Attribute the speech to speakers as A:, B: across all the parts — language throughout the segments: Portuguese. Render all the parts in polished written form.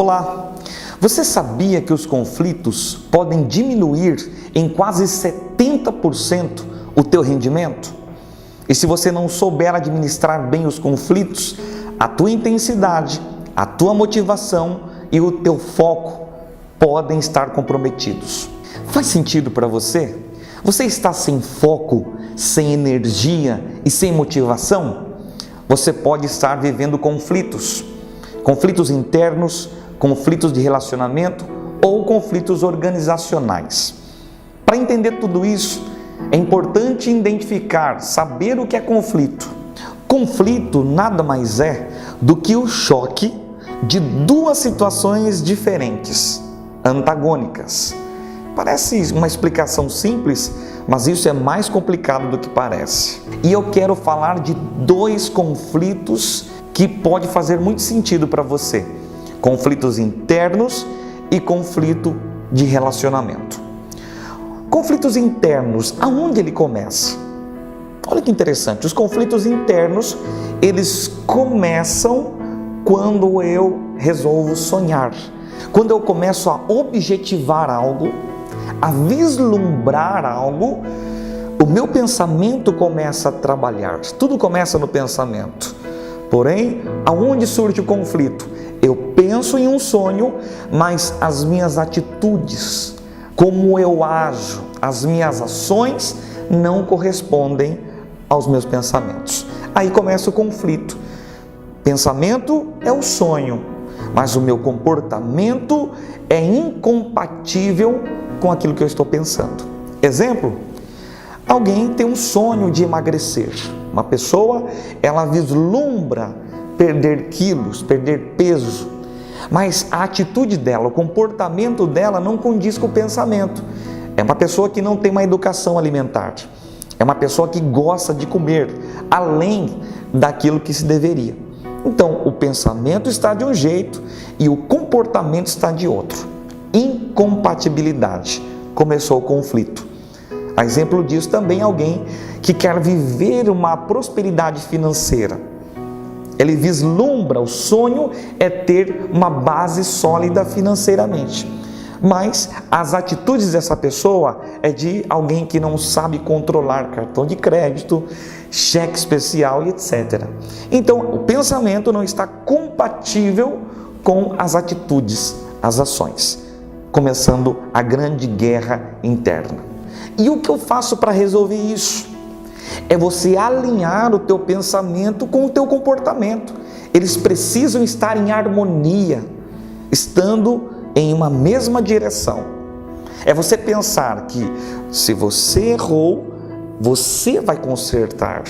A: Olá! Você sabia que os conflitos podem diminuir em quase 70% o teu rendimento? E se você não souber administrar bem os conflitos, a tua intensidade, a tua motivação e o teu foco podem estar comprometidos. Faz sentido para você? Você está sem foco, sem energia e sem motivação? Você pode estar vivendo conflitos internos, conflitos de relacionamento ou conflitos organizacionais. Para entender tudo isso, é importante identificar, saber o que é conflito. Conflito nada mais é do que o choque de duas situações diferentes, antagônicas. Parece uma explicação simples, mas isso é mais complicado do que parece. E eu quero falar de dois conflitos que pode fazer muito sentido para você. Conflitos internos e conflito de relacionamento. Conflitos internos, aonde ele começa? Olha que interessante, os conflitos internos, eles começam quando eu resolvo sonhar. Quando eu começo a objetivar algo, a vislumbrar algo, o meu pensamento começa a trabalhar. Tudo começa no pensamento. Porém, aonde surge o conflito? Eu penso em um sonho, mas as minhas atitudes, como eu ajo, as minhas ações não correspondem aos meus pensamentos. Aí começa o conflito. Pensamento é o sonho, mas o meu comportamento é incompatível com aquilo que eu estou pensando. Exemplo, alguém tem um sonho de emagrecer. Uma pessoa, ela vislumbra perder quilos, perder peso, mas a atitude dela, o comportamento dela não condiz com o pensamento. É uma pessoa que não tem uma educação alimentar. É uma pessoa que gosta de comer além daquilo que se deveria. Então, o pensamento está de um jeito e o comportamento está de outro. Incompatibilidade. Começou o conflito. A exemplo disso também alguém que quer viver uma prosperidade financeira. Ele vislumbra, o sonho é ter uma base sólida financeiramente. Mas as atitudes dessa pessoa é de alguém que não sabe controlar cartão de crédito, cheque especial e etc. Então, o pensamento não está compatível com as atitudes, as ações. Começando a grande guerra interna. E o que eu faço para resolver isso? É você alinhar o teu pensamento com o teu comportamento. Eles precisam estar em harmonia, estando em uma mesma direção. É você pensar que se você errou, você vai consertar.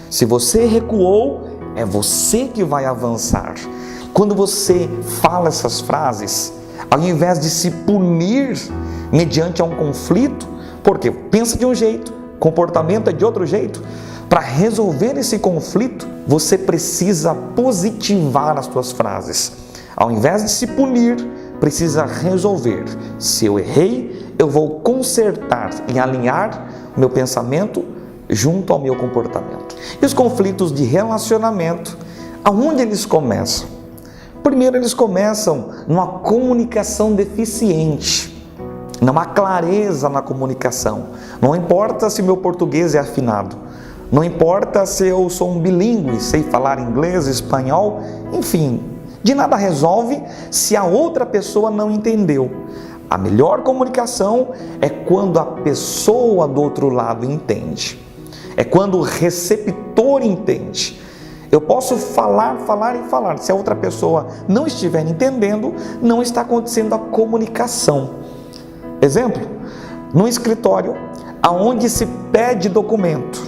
A: Se você recuou, é você que vai avançar. Quando você fala essas frases, ao invés de se punir mediante a um conflito, porque pensa de um jeito, comportamento é de outro jeito, para resolver esse conflito, você precisa positivar as suas frases. Ao invés de se punir, precisa resolver. Se eu errei, eu vou consertar e alinhar o meu pensamento junto ao meu comportamento. E os conflitos de relacionamento, aonde eles começam? Primeiro, eles começam numa comunicação deficiente, não há clareza na comunicação. Não importa se meu português é afinado, não importa se eu sou um bilíngue, sei falar inglês, espanhol, enfim, de nada resolve se a outra pessoa não entendeu. A melhor comunicação é quando a pessoa do outro lado entende. É quando o receptor entende. Eu posso falar e falar. Se a outra pessoa não estiver entendendo, não está acontecendo a comunicação. Exemplo, num escritório onde se pede documento,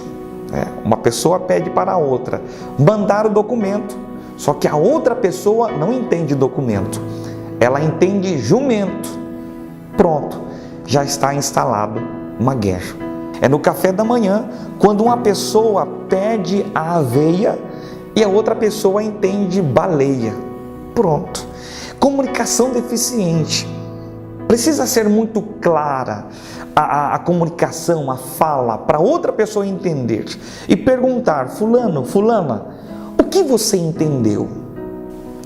A: uma pessoa pede para a outra mandar o documento, só que a outra pessoa não entende documento, ela entende jumento. Pronto, já está instalado uma guerra. É no café da manhã, quando uma pessoa pede a aveia e a outra pessoa entende baleia. Pronto, comunicação deficiente. Precisa ser muito clara a comunicação, a fala, para outra pessoa entender. E perguntar, fulano, fulana, o que você entendeu?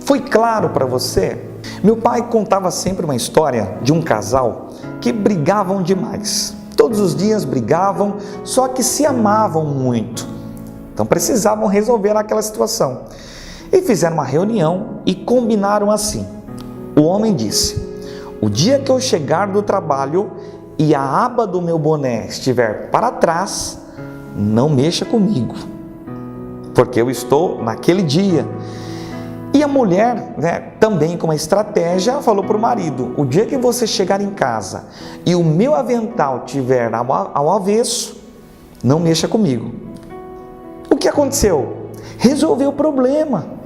A: Foi claro para você? Meu pai contava sempre uma história de um casal que brigavam demais. Todos os dias brigavam, só que se amavam muito. Então precisavam resolver aquela situação. E fizeram uma reunião e combinaram assim. O homem disse: o dia que eu chegar do trabalho e a aba do meu boné estiver para trás, não mexa comigo, porque eu estou naquele dia. E a mulher, também com uma estratégia, falou para o marido: o dia que você chegar em casa e o meu avental estiver ao avesso, não mexa comigo. O que aconteceu? Resolveu o problema.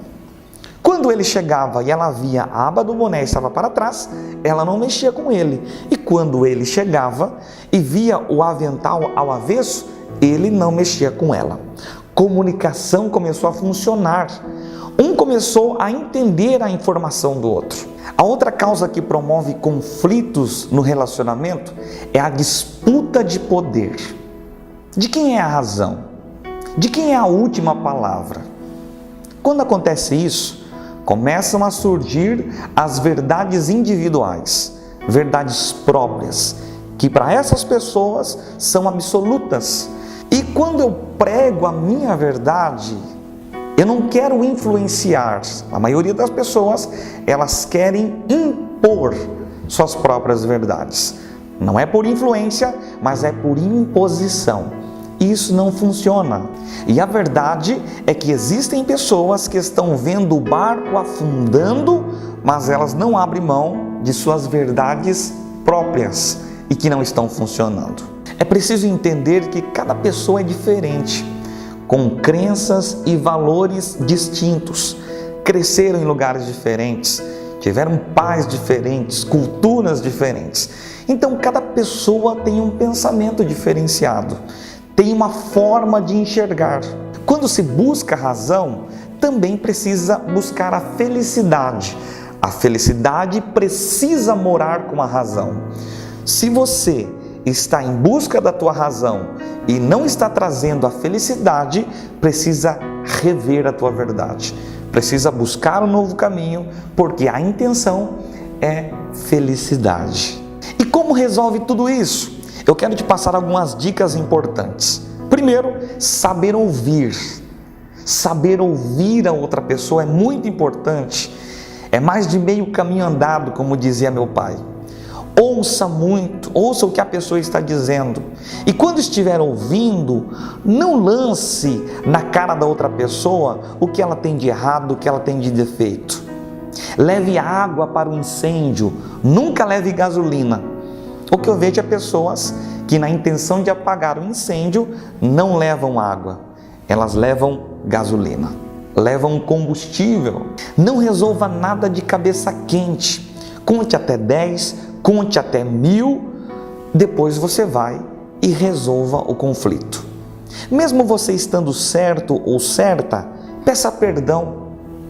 A: Quando ele chegava e ela via a aba do boné estava para trás, ela não mexia com ele. E quando ele chegava e via o avental ao avesso, ele não mexia com ela. Comunicação começou a funcionar. Um começou a entender a informação do outro. A outra causa que promove conflitos no relacionamento é a disputa de poder. De quem é a razão? De quem é a última palavra? Quando acontece isso, começam a surgir as verdades individuais, verdades próprias, que para essas pessoas são absolutas. E quando eu prego a minha verdade, eu não quero influenciar. A maioria das pessoas, elas querem impor suas próprias verdades. Não é por influência, mas é por imposição. Isso não funciona. E a verdade é que existem pessoas que estão vendo o barco afundando, mas elas não abrem mão de suas verdades próprias e que não estão funcionando. É preciso entender que cada pessoa é diferente, com crenças e valores distintos, cresceram em lugares diferentes, tiveram pais diferentes, culturas diferentes. Então cada pessoa tem um pensamento diferenciado, tem uma forma de enxergar. Quando se busca a razão, também precisa buscar a felicidade. A felicidade precisa morar com a razão. Se você está em busca da tua razão e não está trazendo a felicidade, precisa rever a tua verdade. Precisa buscar um novo caminho, porque a intenção é felicidade. E como resolve tudo isso? Eu quero te passar algumas dicas importantes. Primeiro, saber ouvir. Saber ouvir a outra pessoa é muito importante. É mais de meio caminho andado, como dizia meu pai. Ouça muito, ouça o que a pessoa está dizendo. E quando estiver ouvindo, não lance na cara da outra pessoa o que ela tem de errado, o que ela tem de defeito. Leve água para o incêndio, nunca leve gasolina. O que eu vejo é pessoas que, na intenção de apagar o incêndio, não levam água, elas levam gasolina, levam combustível. Não resolva nada de cabeça quente. Conte até 10, conte até 1000, depois você vai e resolva o conflito. Mesmo você estando certo ou certa, peça perdão,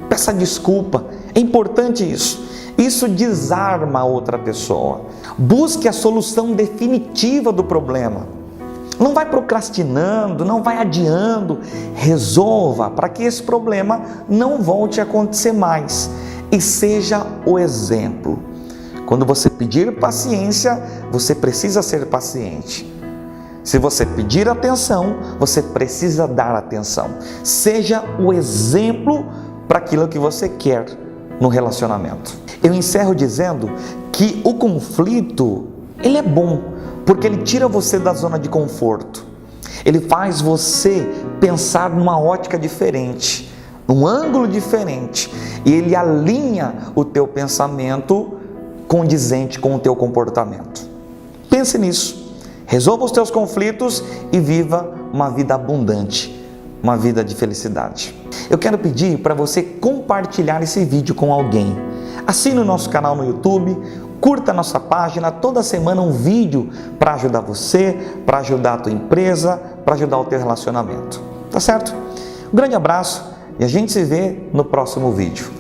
A: peça desculpa. É importante isso. Isso desarma a outra pessoa. Busque a solução definitiva do problema. Não vai procrastinando, não vai adiando. Resolva para que esse problema não volte a acontecer mais. E seja o exemplo. Quando você pedir paciência, você precisa ser paciente. Se você pedir atenção, você precisa dar atenção. Seja o exemplo para aquilo que você quer no relacionamento. Eu encerro dizendo que o conflito, ele é bom, porque ele tira você da zona de conforto. Ele faz você pensar numa ótica diferente, num ângulo diferente, e ele alinha o teu pensamento condizente com o teu comportamento. Pense nisso, resolva os teus conflitos e viva uma vida abundante, uma vida de felicidade. Eu quero pedir para você compartilhar esse vídeo com alguém. Assine o nosso canal no YouTube, curta a nossa página, toda semana um vídeo para ajudar você, para ajudar a tua empresa, para ajudar o teu relacionamento. Tá certo? Um grande abraço e a gente se vê no próximo vídeo.